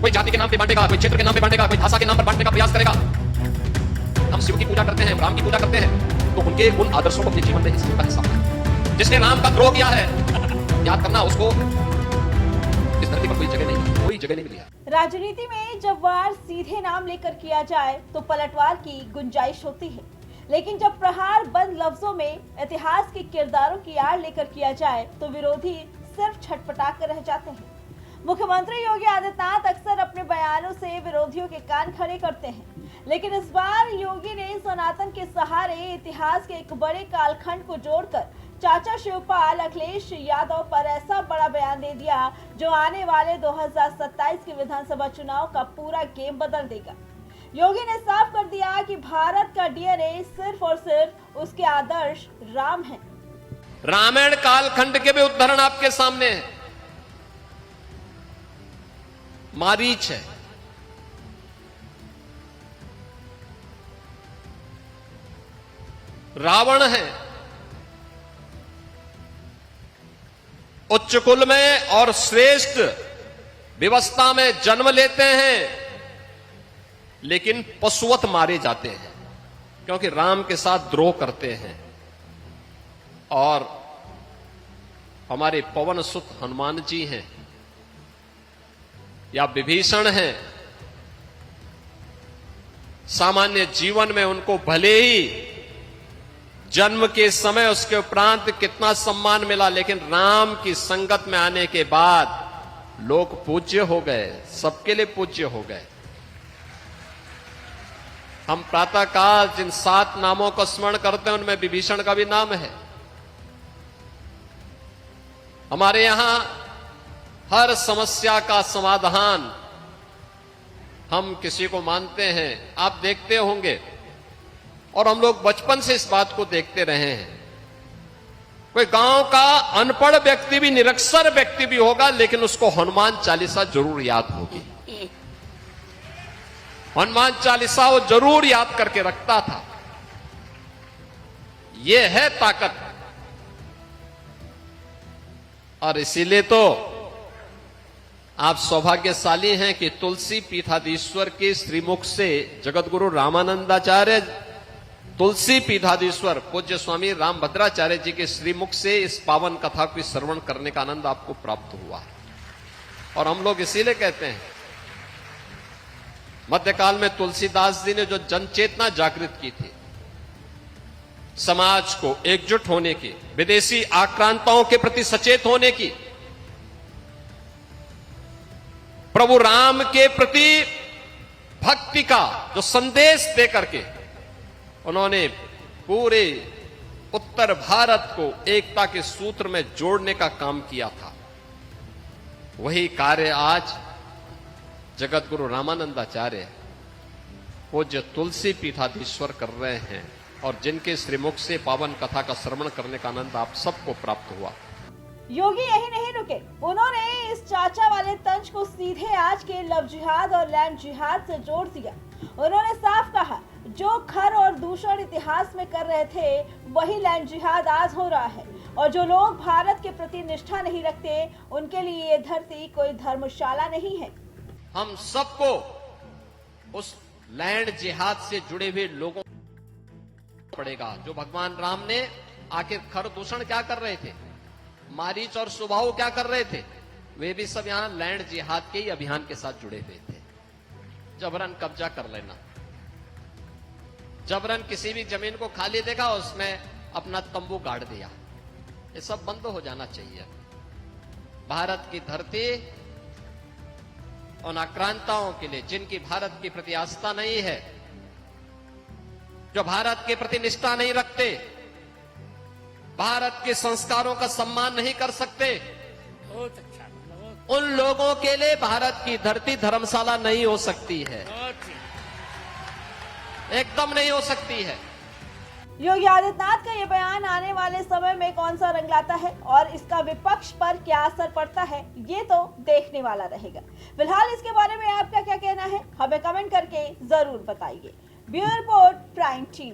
कोई जाति के नाम पे बांटेगा, कोई क्षेत्र के नाम पे बांटेगा, कोई भाषा के नाम पर बांटने का प्रयास करेगा। हम शिव की पूजा करते हैं, राम की पूजा करते हैं, तो उनके उन आदर्शों को अपने जीवन में हिस्सा बनाएं। जिसने राम का द्रोह किया है, याद करना उसको इस धरती पर कोई जगह नहीं मिली है। राजनीति में जब वार सीधे नाम लेकर किया जाए तो पलटवार की गुंजाइश होती है, लेकिन जब प्रहार बंद लफ्जों में इतिहास के किरदारों की आड़ लेकर किया जाए तो विरोधी सिर्फ छटपटा कर रह जाते हैं। मुख्यमंत्री योगी आदित्यनाथ अक्सर अपने बयानों से विरोधियों के कान खड़े करते हैं, लेकिन इस बार योगी ने सनातन के सहारे इतिहास के एक बड़े कालखंड को जोड़कर चाचा शिवपाल अखिलेश यादव पर ऐसा बड़ा बयान दे दिया जो आने वाले 2027 के विधानसभा चुनाव का पूरा गेम बदल देगा। योगी ने साफ कर दिया कि भारत का डीएनए सिर्फ और सिर्फ उसके आदर्श राम है। रामायण कालखंड के भी उदाहरण आपके सामने है। मारीच है, रावण है, उच्च कुल में और श्रेष्ठ व्यवस्था में जन्म लेते हैं, लेकिन पशुवत मारे जाते हैं क्योंकि राम के साथ द्रोह करते हैं। और हमारे पवन सुत हनुमान जी हैं या विभीषण हैं, सामान्य जीवन में उनको भले ही जन्म के समय उसके उपरांत कितना सम्मान मिला, लेकिन राम की संगत में आने के बाद लोग पूज्य हो गए, सबके लिए पूज्य हो गए। हम प्रातःकाल जिन 7 नामों को स्मरण करते हैं उनमें विभीषण का भी नाम है। हमारे यहां हर समस्या का समाधान हम किसी को मानते हैं, आप देखते होंगे, और हम लोग बचपन से इस बात को देखते रहे हैं। कोई गांव का अनपढ़ व्यक्ति भी, निरक्षर व्यक्ति भी होगा, लेकिन उसको हनुमान चालीसा जरूर याद होगी। हनुमान चालीसा वो जरूर याद करके रखता था। ये है ताकत। और इसीलिए तो आप सौभाग्यशाली हैं कि तुलसी पीठाधीश्वर के श्रीमुख से जगतगुरु रामानंदाचार्य तुलसी पीठाधीश्वर पूज्य स्वामी रामभद्राचार्य जी के श्रीमुख से इस पावन कथा को श्रवण करने का आनंद आपको प्राप्त हुआ। और हम लोग इसीलिए कहते हैं, मध्यकाल में तुलसीदास जी ने जो जनचेतना जागृत की थी, समाज को एकजुट होने की, विदेशी आक्रांताओं के प्रति सचेत होने की, प्रभु राम के प्रति भक्ति का जो संदेश दे करके उन्होंने पूरे उत्तर भारत को एकता के सूत्र में जोड़ने का काम किया था। वही कार्य आज जगतगुरु रामानंदाचार्य पूज्य तुलसी पीठाधीश्वर कर रहे हैं, और जिनके श्रीमुख से पावन कथा का श्रवण करने का आनंद आप सबको प्राप्त हुआ। योगी यही नहीं रुके, उन्होंने इस चाचा वाले तंज को सीधे आज के लव जिहाद और लैंड जिहाद से जोड़ दिया। उन्होंने साफ कहा, जो खर और दूषण इतिहास में कर रहे थे वही लैंड जिहाद आज हो रहा है, और जो लोग भारत के प्रति निष्ठा नहीं रखते उनके लिए ये धरती कोई धर्मशाला नहीं है। हम सबको उस लैंड जिहाद से जुड़े हुए लोगों पड़ेगा। जो भगवान राम ने आखिर खर दूषण क्या कर रहे थे, मारीच और सुबाहु क्या कर रहे थे, वे भी सब यहां लैंड जिहाद के ही अभियान के साथ जुड़े हुए थे। जबरन कब्जा कर लेना, जबरन किसी भी जमीन को खाली देखा उसमें अपना तंबू गाड़ दिया, ये सब बंद हो जाना चाहिए। भारत की धरती उन आक्रांताओं के लिए जिनकी भारत के प्रति आस्था नहीं है, जो भारत के प्रति निष्ठा नहीं रखते, भारत के संस्कारों का सम्मान नहीं कर सकते, उन लोगों के लिए भारत की धरती धर्मशाला नहीं हो सकती है, एकदम नहीं हो सकती है। योगी आदित्यनाथ का ये बयान आने वाले समय में कौन सा रंग लाता है और इसका विपक्ष पर क्या असर पड़ता है, ये तो देखने वाला रहेगा। फिलहाल इसके बारे में आपका क्या कहना है, हमें कमेंट करके जरूर बताइए। Bureau report, prime TV.